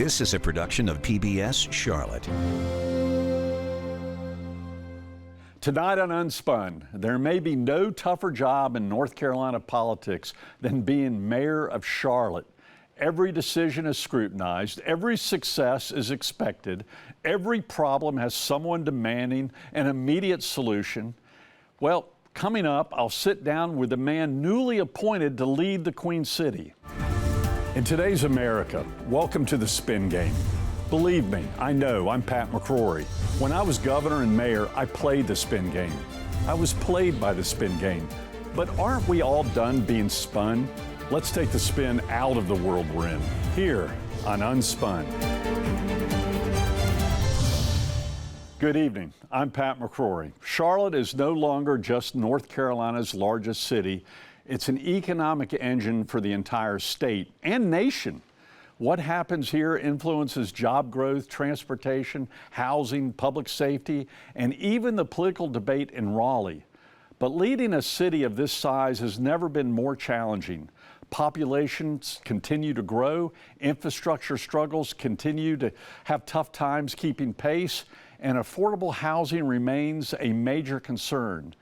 This is a production of PBS Charlotte. Tonight on Unspun, there may be no tougher job in North Carolina politics than being mayor of Charlotte. Every decision is scrutinized, every success is expected, every problem has someone demanding an immediate solution. Well, coming up, I'll sit down with the man newly appointed to lead the Queen City. In today's America, welcome to the Spin Game. Believe me, I know, I'm Pat McCrory. When I was governor and mayor, I played the spin game. I was played by the spin game. But aren't we all done being spun? Let's take the spin out of the world we're in, here on Unspun. Good evening, I'm Pat McCrory. Charlotte is no longer just North Carolina's largest city. It's an economic engine for the entire state and nation. What happens here influences job growth, transportation, housing, public safety, and even the political debate in Raleigh. But leading a city of this size has never been more challenging. Populations continue to grow, infrastructure struggles continue to have tough times keeping pace, and affordable housing remains a major concern.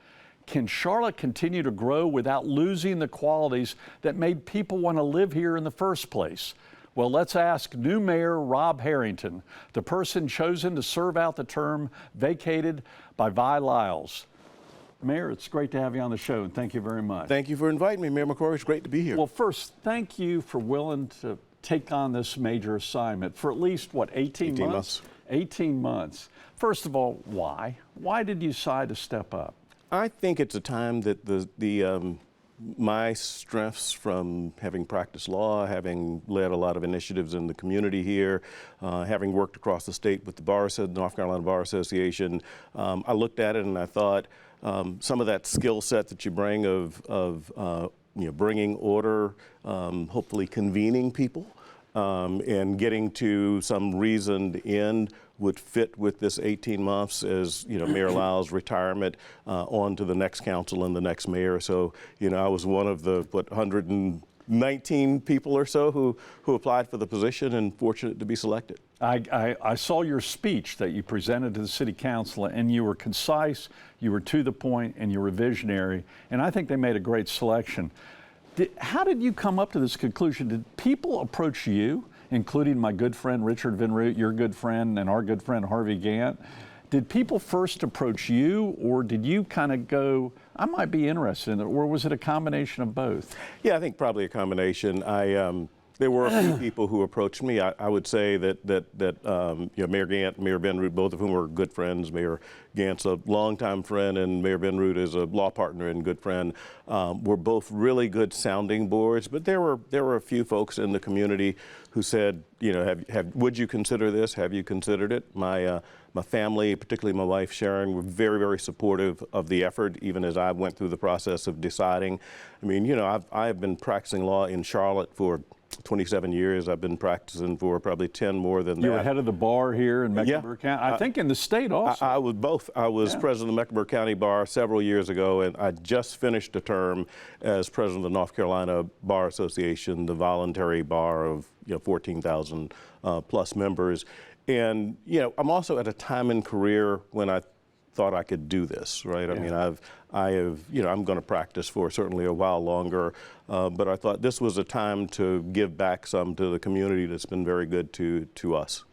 Can Charlotte continue to grow without losing the qualities that made people want to live here in the first place? Well, let's ask new Mayor Rob Harrington, the person chosen to serve out the term vacated by Vi Lyles. Mayor, it's great to have you on the show, and thank you very much. Thank you for inviting me, Mayor McCrory. It's great to be here. Well, first, thank you for willing to take on this major assignment for at least, what, 18 months? 18 months. First of all, why? Why did you decide to step up? I think it's a time that my strengths from having practiced law, having led a lot of initiatives in the community here, having worked across the state with the North Carolina Bar Association, I looked at it and I thought some of that skill set that you bring of bringing order, hopefully convening people, and getting to some reasoned end would fit with this 18 months as, Mayor Lyle's retirement on to the next council and the next mayor. So, I was one of the, 119 people or so who applied for the position and fortunate to be selected. I saw your speech that you presented to the city council, and you were concise, you were to the point, and you were visionary, and I think they made a great selection. How did you come up to this conclusion? Did people approach you, including my good friend Richard Van Root, your good friend, and our good friend Harvey Gantt? Did people first approach you, or did you kind of go, I might be interested in it, or was it a combination of both? Yeah, I think probably a combination. There were a few people who approached me. I would say that Mayor Gantt, Mayor Van Root, both of whom were good friends. Mayor Gantt's a longtime friend, and Mayor Van Root is a law partner and good friend. Were both really good sounding boards. But there were a few folks in the community who said, would you consider this? Have you considered it? My family, particularly my wife Sharon, were very, very supportive of the effort, even as I went through the process of deciding. I mean, I've been practicing law in Charlotte for 27 years. I've been practicing for probably 10 more than that. You were head of the bar here in Mecklenburg County? I think in the state also. I was both. I was president of the Mecklenburg County Bar several years ago, and I just finished a term as president of the North Carolina Bar Association, the voluntary bar of 14,000 plus members. And I'm also at a time in career when I thought I could do this, right? Yeah. I mean, I'm going to practice for certainly a while longer, but I thought this was a time to give back some to the community that's been very good to us.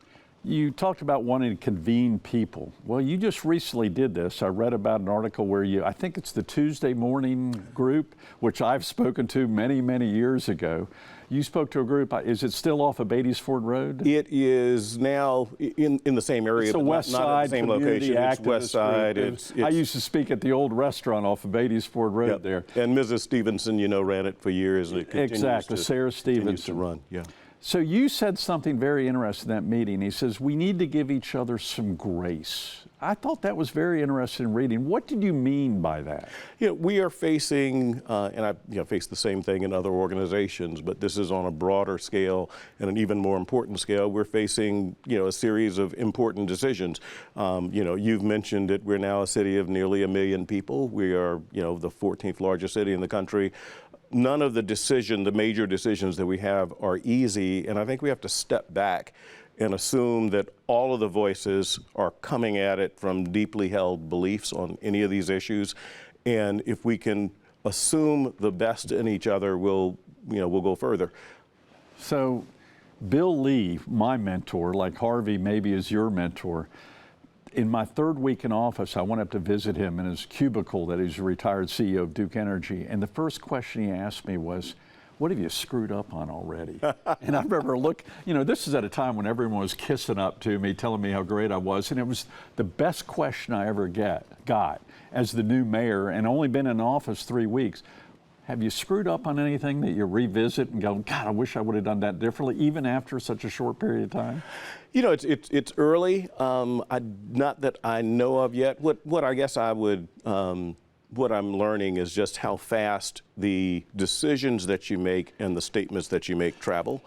You talked about wanting to convene people. Well, you just recently did this. I read about an article where I think it's the Tuesday morning group, which I've spoken to many, many years ago. You spoke to a group, is it still off of Beatty'sford Road? It is now in the same area, but not at the same location. It's West Side. I used to speak at the old restaurant off of Beatty'sford Road there. And Mrs. Stevenson, ran it for years, and it continues Sarah Stevenson. To run, yeah. So you said something very interesting in that meeting. He says, we need to give each other some grace. I thought that was very interesting reading. What did you mean by that? We are facing, and I've faced the same thing in other organizations, but this is on a broader scale and an even more important scale. We're facing, a series of important decisions. You've mentioned it. We're now a city of nearly 1 million people. We are, the 14th largest city in the country. none of the major decisions that we have are easy, and I think we have to step back and assume that all of the voices are coming at it from deeply held beliefs on any of these issues. And if we can assume the best in each other, we'll go further. So Bill Lee, my mentor, like Harvey maybe is your mentor, in my third week in office, I went up to visit him in his cubicle that he's a retired CEO of Duke Energy. And the first question he asked me was, what have you screwed up on already? And I remember, this is at a time when everyone was kissing up to me, telling me how great I was. And it was the best question I ever got as the new mayor, and only been in office 3 weeks. Have you screwed up on anything that you revisit and go, God, I wish I would have done that differently, even after such a short period of time? It's early. Not that I know of yet. What I guess I would, what I'm learning is just how fast the decisions that you make and the statements that you make travel.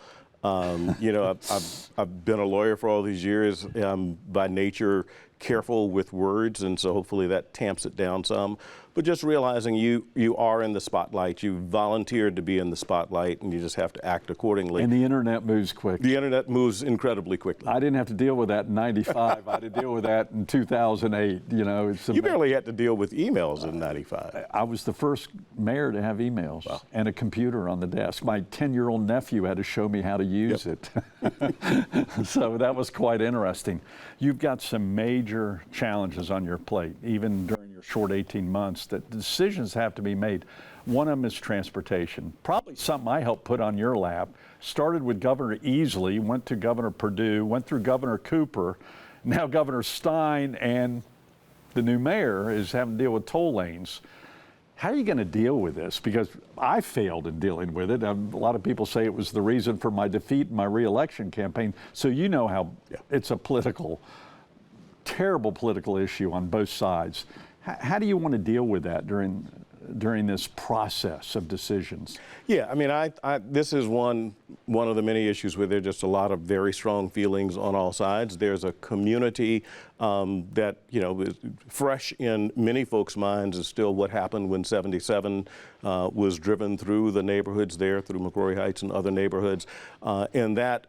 I've been a lawyer for all these years. By nature, careful with words, and so hopefully that tamps it down some. But just realizing you are in the spotlight, you volunteered to be in the spotlight, and you just have to act accordingly. And the internet moves quick. The internet moves incredibly quickly. I didn't have to deal with that in '95. I had to deal with that in 2008. You barely had to deal with emails in '95. I was the first mayor to have emails and a computer on the desk. My 10-year-old nephew had to show me how to use it. So that was quite interesting. You've got some major challenges on your plate, even during your short 18 months, that decisions have to be made. One of them is transportation. Probably something I helped put on your lap. Started with Governor Easley, went to Governor Perdue, went through Governor Cooper. Now Governor Stein and the new mayor is having to deal with toll lanes. How are you going to deal with this? Because I failed in dealing with it. A lot of people say it was the reason for my defeat in my re-election campaign. So you know how it's a terrible political issue on both sides. How do you want to deal with that during this process of decisions? Yeah, I mean, this is one of the many issues where there's just a lot of very strong feelings on all sides. There's a community that, is fresh in many folks' minds is still what happened when 77 was driven through the neighborhoods there, through McCrory Heights and other neighborhoods. And that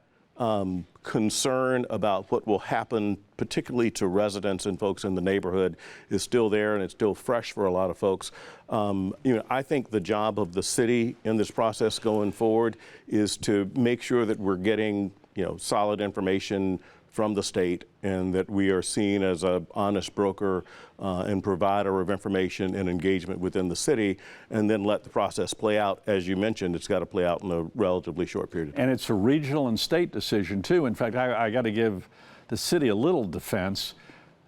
concern about what will happen, particularly to residents and folks in the neighborhood, is still there, and it's still fresh for a lot of folks. I think the job of the city in this process going forward is to make sure that we're getting, solid information from the state, and that we are seen as an honest broker and provider of information and engagement within the city, and then let the process play out. As you mentioned, it's got to play out in a relatively short period of time. And it's a regional and state decision, too. In fact, I got to give the city a little defense.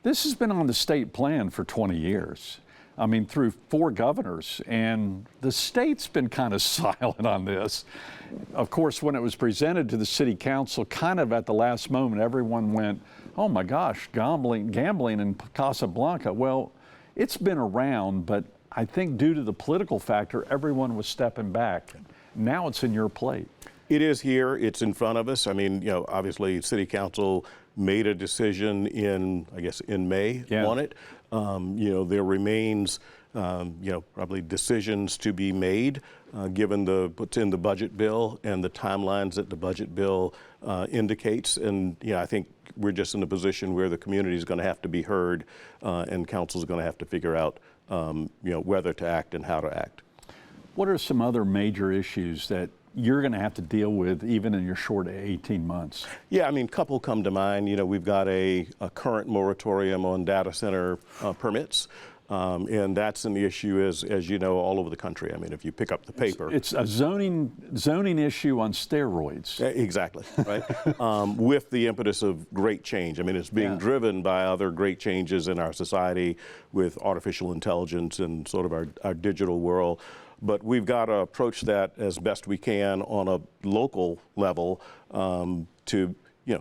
This has been on the state plan for 20 years. I mean, through 4 governors, and the state's been kind of silent on this. Of course, when it was presented to the city council, kind of at the last moment, everyone went, oh my gosh, gambling in Casablanca. Well, it's been around, but I think due to the political factor, everyone was stepping back. Now it's in your plate. It is here. It's in front of us. I mean, obviously, city council made a decision in May on it. There remains, probably decisions to be made given what's in the budget bill and the timelines that the budget bill indicates. And, I think we're just in a position where the community is going to have to be heard, and council is going to have to figure out, whether to act and how to act. What are some other major issues that you're going to have to deal with even in your short 18 months? Yeah, I mean, a couple come to mind. We've got a current moratorium on data center permits. And that's an issue, as you know, all over the country. I mean, if you pick up the paper. It's a zoning issue on steroids. Exactly, right? With the impetus of great change. I mean, it's being driven by other great changes in our society with artificial intelligence and sort of our digital world. But we've got to approach that as best we can on a local level to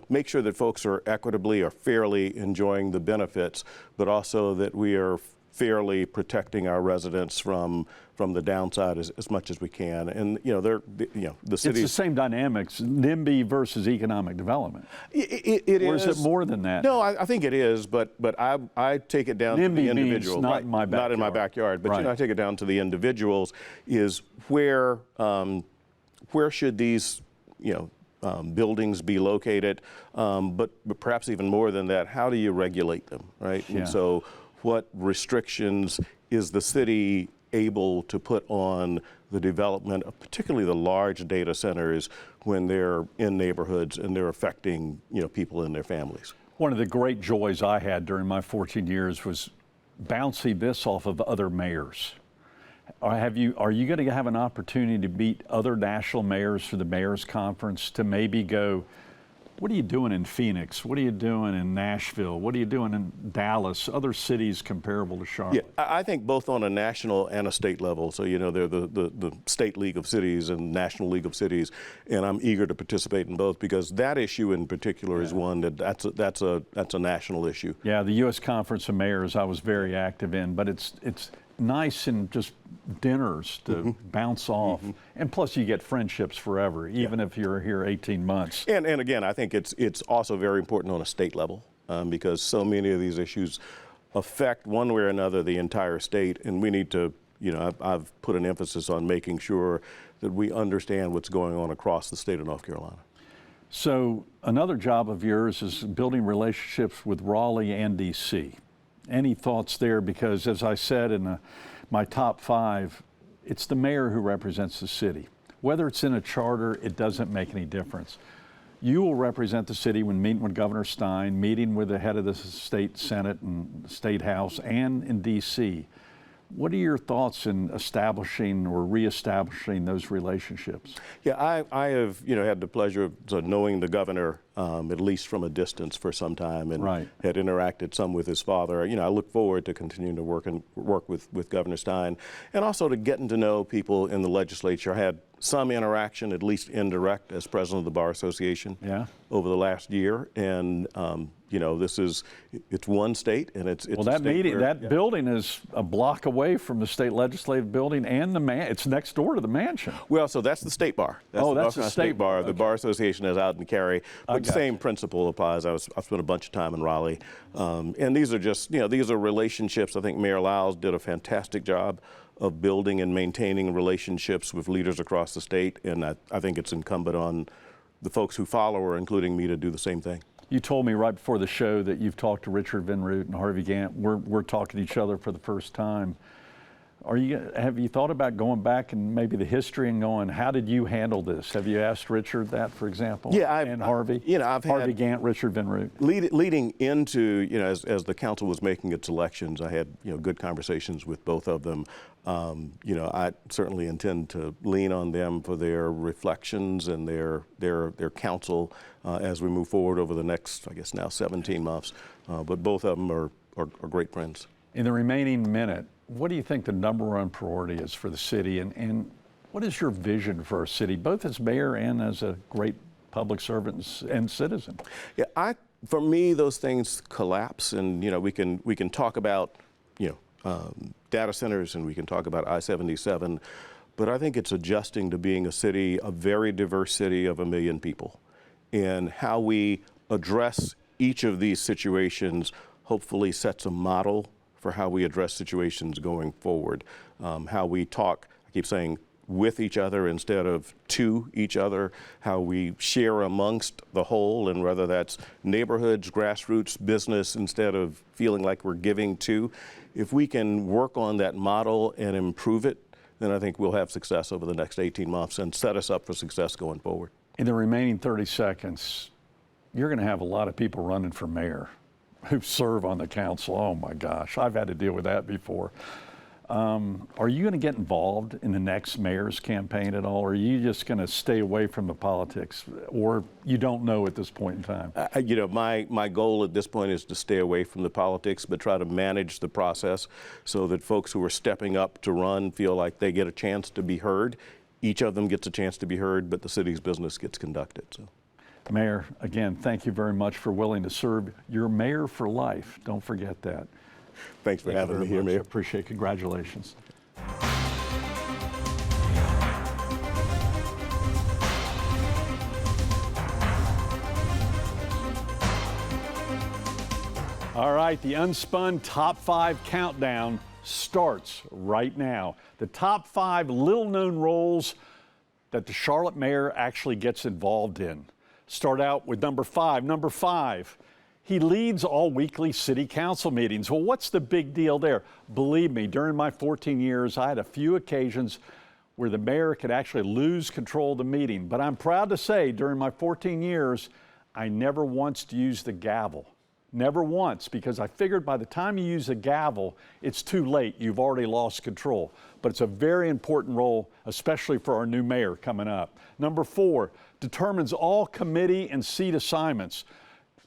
make sure that folks are equitably or fairly enjoying the benefits, but also that we are fairly protecting our residents from the downside as much as we can. And the city. It's the same dynamics, NIMBY versus economic development. It or is. Is it more than that? No, I think it is, but I take it down NIMBY to the individual. Means not in my backyard. Not in my backyard, but right. I take it down to the individuals. Is where should these buildings be located? But perhaps even more than that, how do you regulate them, right? Yeah. And so, what restrictions is the city able to put on the development of particularly the large data centers when they're in neighborhoods and they're affecting people and their families? One of the great joys I had during my 14 years was bouncing this off of other mayors. Are you going to have an opportunity to meet other national mayors for the Mayors Conference to maybe go, what are you doing in Phoenix? What are you doing in Nashville? What are you doing in Dallas? Other cities comparable to Charlotte? Yeah, I think both on a national and a state level. So, they're the State League of Cities and National League of Cities, and I'm eager to participate in both because that issue in particular is one that's a national issue. Yeah, the U.S. Conference of Mayors I was very active in, but it's nice in just dinners to bounce off. And plus you get friendships forever, even if you're here 18 months. And again, I think it's also very important on a state level because so many of these issues affect one way or another the entire state, and we need to, I've put an emphasis on making sure that we understand what's going on across the state of North Carolina. So another job of yours is building relationships with Raleigh and D.C. Any thoughts there? Because as I said in my top 5, it's the mayor who represents the city. Whether it's in a charter, it doesn't make any difference. You will represent the city when meeting with Governor Stein, meeting with the head of the state Senate and state House, and in D.C. What are your thoughts in establishing or reestablishing those relationships? Yeah, I have had the pleasure of knowing the governor at least from a distance for some time, and had interacted some with his father. I look forward to continuing to work with Governor Stein, and also to getting to know people in the legislature. I had some interaction, at least indirect, as president of the Bar Association over the last year, and it's one state, and it's well, that meeting, that building is a block away from the state legislative building, and it's next door to the mansion. Well, so that's the state bar. That's the state bar. Okay. The Bar Association is out in Cary, but the same principle applies. I've spent a bunch of time in Raleigh, and these are just these are relationships. I think Mayor Lyles did a fantastic job of building and maintaining relationships with leaders across the state, and I think it's incumbent on the folks who follow her, including me, to do the same thing. You told me right before the show that you've talked to Richard Vinroot and Harvey Gantt. We're talking to each other for the first time. Have you thought about going back and maybe the history and going, how did you handle this? Have you asked Richard that, for example? Yeah, and Harvey. I've Harvey had Gantt, Richard Vinroot. Leading into as the council was making its elections, I had good conversations with both of them. I certainly intend to lean on them for their reflections and their counsel as we move forward over the next, I guess now 17 months. But both of them are great friends. In the remaining minute, what do you think the number one priority is for the city, and what is your vision for our city, both as mayor and as a great public servant and citizen? Yeah, for me, those things collapse, and we can talk about data centers, and we can talk about I-77, but I think it's adjusting to being a city, a very diverse city of 1 million people, and how we address each of these situations hopefully sets a model for how we address situations going forward. How we talk, I keep saying, with each other instead of to each other, how we share amongst the whole, and whether that's neighborhoods, grassroots, business, instead of feeling like we're giving to. If we can work on that model and improve it, then I think we'll have success over the next 18 months and set us up for success going forward. In the remaining 30 seconds, you're going to have a lot of people running for mayor who serve on the council. Oh my gosh, I've had to deal with that before. Are you going to get involved in the next mayor's campaign at all, or are you just going to stay away from the politics, or you don't know at this point in time? My goal at this point is to stay away from the politics, but try to manage the process so that folks who are stepping up to run feel like they get a chance to be heard. Each of them gets a chance to be heard, but the city's business gets conducted. So. Mayor, again, thank you very much for willing to serve. You're mayor for life. Don't forget that. Thanks for having me here, Mayor. Appreciate it. Congratulations. All right, the Unspun Top 5 Countdown starts right now. The top 5 little-known roles that the Charlotte mayor actually gets involved in. Start out with number 5. Number 5, he leads all weekly city council meetings. Well, what's the big deal there? Believe me, during my 14 years, I had a few occasions where the mayor could actually lose control of the meeting. But I'm proud to say, during my 14 years, I never once used the gavel. Never once, because I figured by the time you use the gavel, it's too late. You've already lost control. But it's a very important role, especially for our new mayor coming up. Number 4, determines all committee and seat assignments.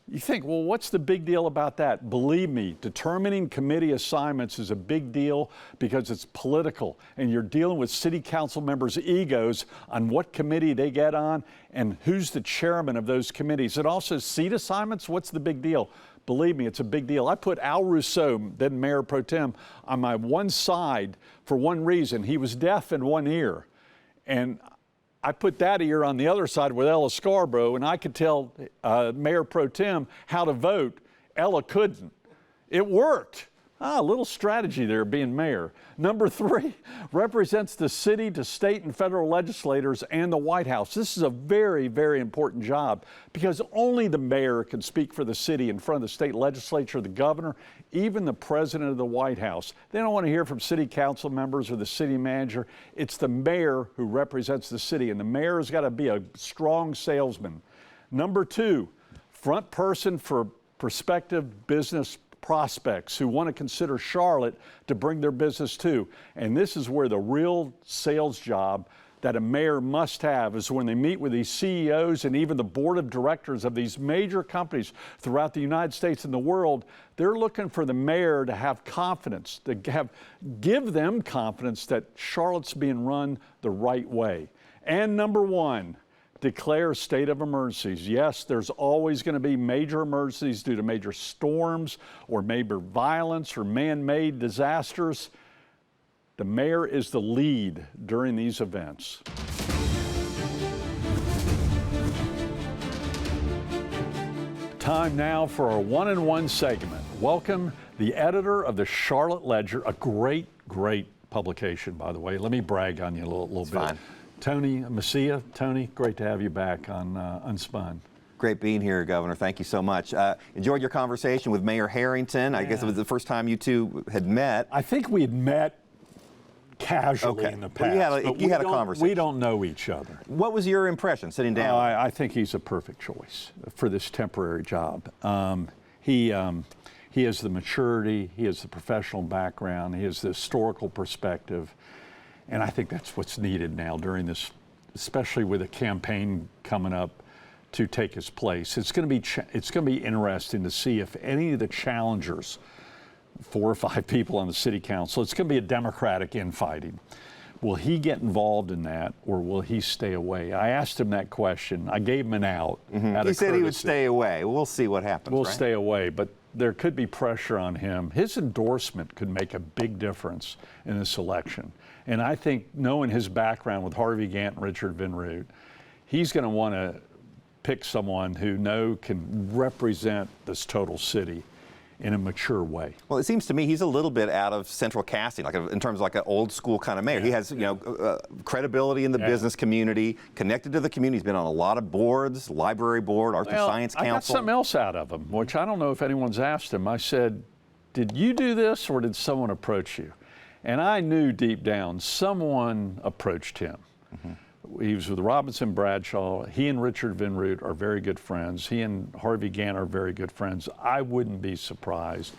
You think, well, what's the big deal about that? Believe me, determining committee assignments is a big deal because it's political, and you're dealing with city council members' egos on what committee they get on and who's the chairman of those committees. And also seat assignments, what's the big deal? Believe me, it's a big deal. I put Al Rousseau, then Mayor Pro Tem, on my one side for one reason. He was deaf in one ear. And I put that ear on the other side with Ella Scarborough, and I could tell Mayor Pro Tem how to vote. Ella couldn't. It worked. A little strategy there, being mayor. Number 3, represents the city to state and federal legislators and the White House. This is a very, very important job because only the mayor can speak for the city in front of the state legislature, the governor, even the president of the White House. They don't want to hear from city council members or the city manager. It's the mayor who represents the city, and the mayor has got to be a strong salesman. Number 2, front person for prospective business prospects who want to consider Charlotte to bring their business to. And this is where the real sales job that a mayor must have is when they meet with these CEOs and even the board of directors of these major companies throughout the United States and the world. They're looking for the mayor to have confidence, give them confidence that Charlotte's being run the right way. And number 1, declare a state of emergencies. Yes, there's always going to be major emergencies due to major storms or major violence or man-made disasters. The mayor is the lead during these events. Time now for our one-on-one segment. Welcome the editor of the Charlotte Ledger, a great, great publication, by the way. Let me brag on you a little bit. Fine. Tony Messia. Tony, great to have you back on Unspun. Great being here, Governor. Thank you so much. Enjoyed your conversation with Mayor Harrington. I guess it was the first time you two had met. I think we had met casually in the past. Well, you had a conversation. We don't know each other. What was your impression sitting down? I think he's a perfect choice for this temporary job. He has the maturity, he has the professional background, he has the historical perspective. And I think that's what's needed now during this, especially with a campaign coming up to take his place. It's going to be interesting to see if any of the challengers, 4 or 5 people on the city council, it's going to be a Democratic infighting. Will he get involved in that, or will he stay away? I asked him that question. I gave him an out. He said he would stay away. We'll see what happens. We'll stay away, but there could be pressure on him. His endorsement could make a big difference in this election. And I think, knowing his background with Harvey Gantt and Richard Vinroot, he's going to want to pick someone who can represent this total city in a mature way. Well, it seems to me he's a little bit out of central casting, in terms of like an old school kind of mayor. He has, credibility in the business community, connected to the community. He's been on a lot of boards, library board, Arts and Science Council. I got something else out of him, which I don't know if anyone's asked him. I said, did you do this or did someone approach you? And I knew deep down someone approached him. He was with Robinson Bradshaw. He and Richard Vinroot are very good friends. He and Harvey Gantt are very good friends. I wouldn't be surprised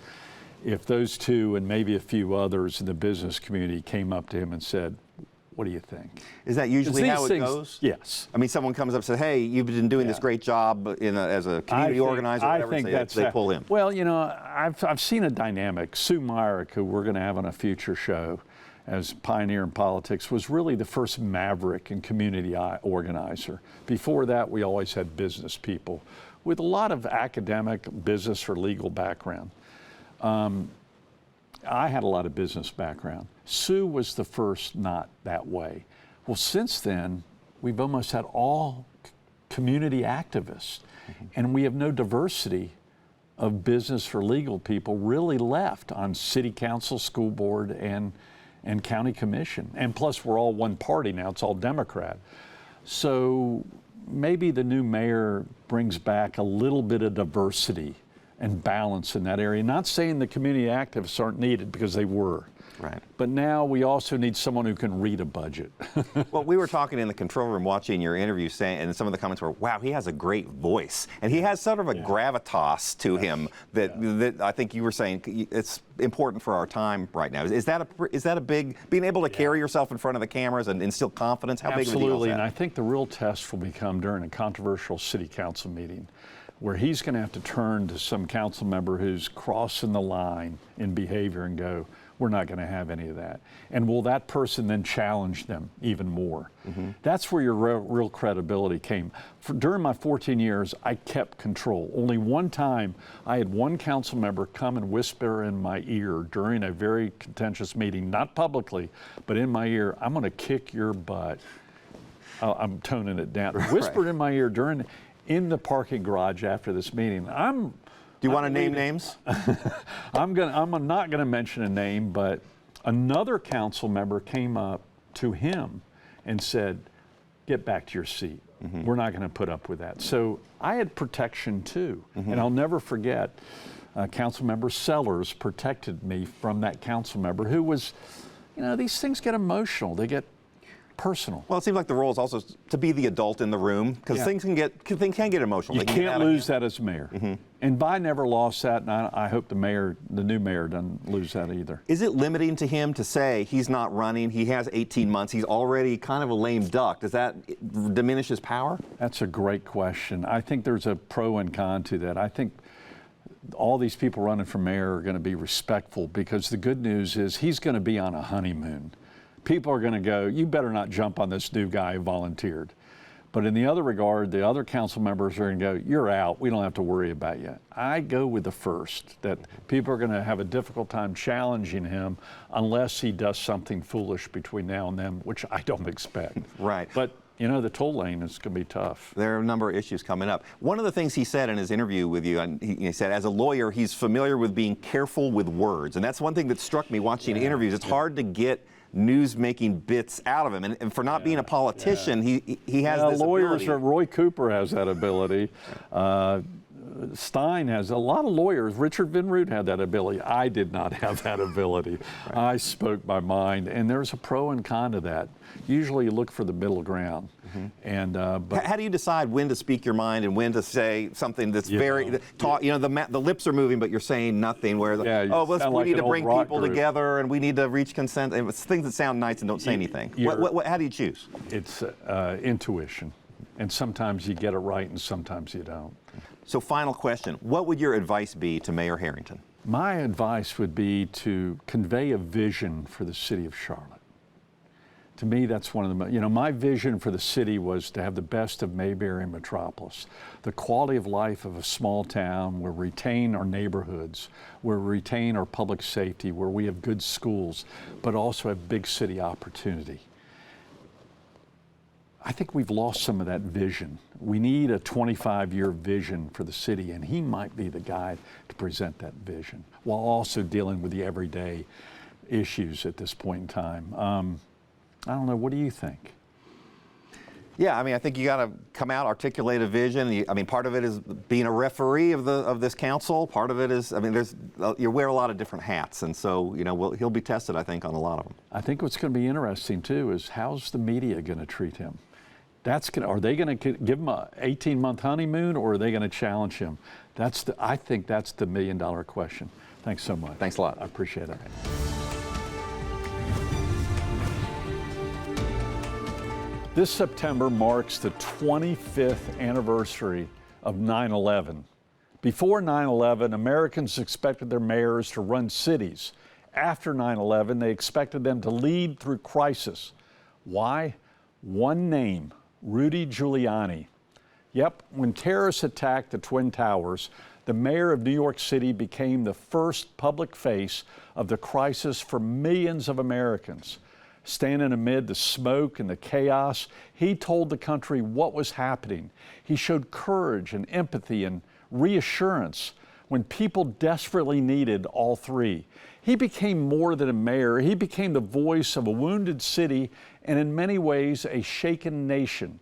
if those two and maybe a few others in the business community came up to him and said, what do you think? Is that usually how it goes? Yes. I mean, someone comes up and says, hey, you've been doing this great job as a community organizer, or whatever, I think they pull him. Well, I've seen a dynamic. Sue Myrick, who we're going to have on a future show as pioneer in politics, was really the first maverick and community organizer. Before that, we always had business people with a lot of academic, business, or legal background. I had a lot of business background. Sue was the first not that way. Well, since then, we've almost had all community activists, and we have no diversity of business or legal people really left on city council, school board, and county commission. And plus, we're all one party now, it's all Democrat. So maybe the new mayor brings back a little bit of diversity and balance in that area. Not saying the community activists aren't needed, because they were. Right. But now we also need someone who can read a budget. Well, we were talking in the control room watching your interview, saying, and some of the comments were, wow, he has a great voice. And he has sort of a gravitas to him that I think you were saying it's important for our time right now. Is that a big, being able to carry yourself in front of the cameras and instill confidence? How big of a deal is that? Absolutely, and I think the real test will become during a controversial city council meeting, where he's going to have to turn to some council member who's crossing the line in behavior and go, we're not going to have any of that. And will that person then challenge them even more? That's where your real credibility came. During my 14 years, I kept control. Only one time, I had one council member come and whisper in my ear during a very contentious meeting, not publicly, but in my ear, I'm going to kick your butt. I'm toning it down. Whispered in my ear in the parking garage after this meeting. Do you want to name names? I'm not going to mention a name, but another council member came up to him and said, get back to your seat. We're not going to put up with that. So I had protection too. And I'll never forget, council member Sellers protected me from that council member who was, these things get emotional. They get personal. Well, it seems like the role is also to be the adult in the room, because things can get emotional. You can't lose that as mayor. And Bi never lost that, and I hope the new mayor doesn't lose that either. Is it limiting to him to say he's not running, he has 18 months, he's already kind of a lame duck? Does that diminish his power? That's a great question. I think there's a pro and con to that. I think all these people running for mayor are going to be respectful, because the good news is he's going to be on a honeymoon. People are going to go, you better not jump on this new guy who volunteered. But in the other regard, the other council members are going to go, you're out, we don't have to worry about you. I go with the first, that people are going to have a difficult time challenging him unless he does something foolish between now and then, which I don't expect. Right. But the toll lane is going to be tough. There are a number of issues coming up. One of the things he said in his interview with you, and he said, as a lawyer, he's familiar with being careful with words. And that's one thing that struck me watching interviews. It's hard to get news-making bits out of him, and for not being a politician, he has this lawyers ability. Roy Cooper has that ability. Stein has a lot of lawyers. Richard Vinroot had that ability. I did not have that ability. I spoke my mind, and there's a pro and con to that. Usually you look for the middle ground. But how do you decide when to speak your mind and when to say something that's the lips are moving, but you're saying nothing, where we need to bring people together and we need to reach consent. It's things that sound nice and don't say anything. How do you choose? It's intuition, and sometimes you get it right and sometimes you don't. So final question, what would your advice be to Mayor Harrington? My advice would be to convey a vision for the city of Charlotte. To me, that's one of the, my vision for the city was to have the best of Mayberry and Metropolis. The quality of life of a small town where we retain our neighborhoods, where we retain our public safety, where we have good schools, but also have big city opportunity. I think we've lost some of that vision. We need a 25-year vision for the city, and he might be the guy to present that vision, while also dealing with the everyday issues at this point in time. I don't know, what do you think? Yeah, I think you got to come out, articulate a vision. Part of it is being a referee of this council. Part of it is, you wear a lot of different hats, and so he'll be tested, I think, on a lot of them. I think what's going to be interesting too is how's the media going to treat him? Are they going to give him an 18-month honeymoon, or are they going to challenge him? I think that's the million-dollar question. Thanks so much. Thanks a lot. I appreciate it. This September marks the 25th anniversary of 9/11. Before 9/11, Americans expected their mayors to run cities. After 9/11, they expected them to lead through crisis. Why? One name, Rudy Giuliani. Yep, when terrorists attacked the Twin Towers, the mayor of New York City became the first public face of the crisis for millions of Americans. Standing amid the smoke and the chaos, he told the country what was happening. He showed courage and empathy and reassurance when people desperately needed all three. He became more than a mayor. He became the voice of a wounded city and in many ways a shaken nation.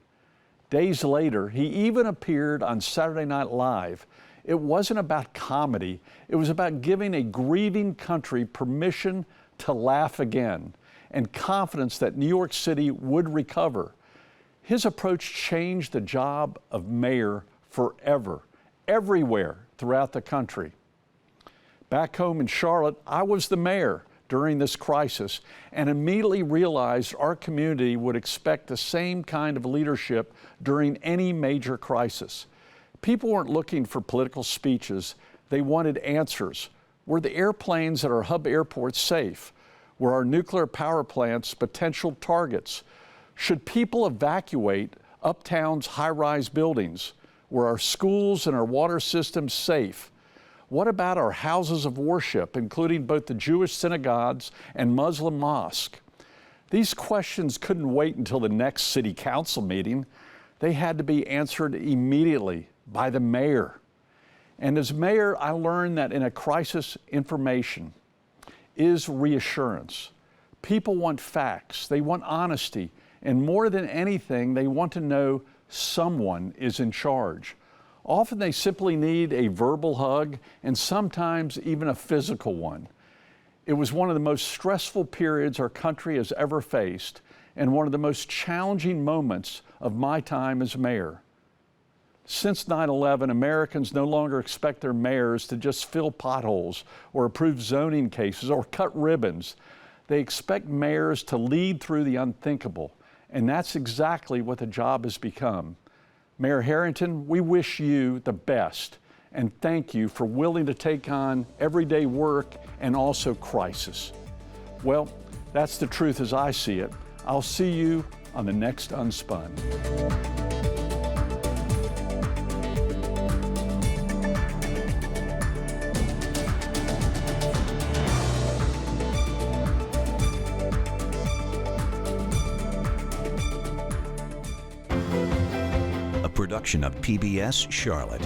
Days later, he even appeared on Saturday Night Live. It wasn't about comedy. It was about giving a grieving country permission to laugh again and confidence that New York City would recover. His approach changed the job of mayor forever, everywhere throughout the country. Back home in Charlotte, I was the mayor during this crisis and immediately realized our community would expect the same kind of leadership during any major crisis. People weren't looking for political speeches. They wanted answers. Were the airplanes at our hub airports safe? Were our nuclear power plants potential targets? Should people evacuate Uptown's high-rise buildings? Were our schools and our water systems safe? What about our houses of worship, including both the Jewish synagogues and Muslim mosque? These questions couldn't wait until the next city council meeting. They had to be answered immediately by the mayor. And as mayor, I learned that in a crisis, information is reassurance. People want facts, they want honesty, and more than anything, they want to know someone is in charge. Often they simply need a verbal hug and sometimes even a physical one. It was one of the most stressful periods our country has ever faced and one of the most challenging moments of my time as mayor. Since 9/11, Americans no longer expect their mayors to just fill potholes or approve zoning cases or cut ribbons. They expect mayors to lead through the unthinkable, and that's exactly what the job has become. Mayor Harrington, we wish you the best, and thank you for willing to take on everyday work and also crisis. Well, that's the truth as I see it. I'll see you on the next Unspun. A production of PBS Charlotte.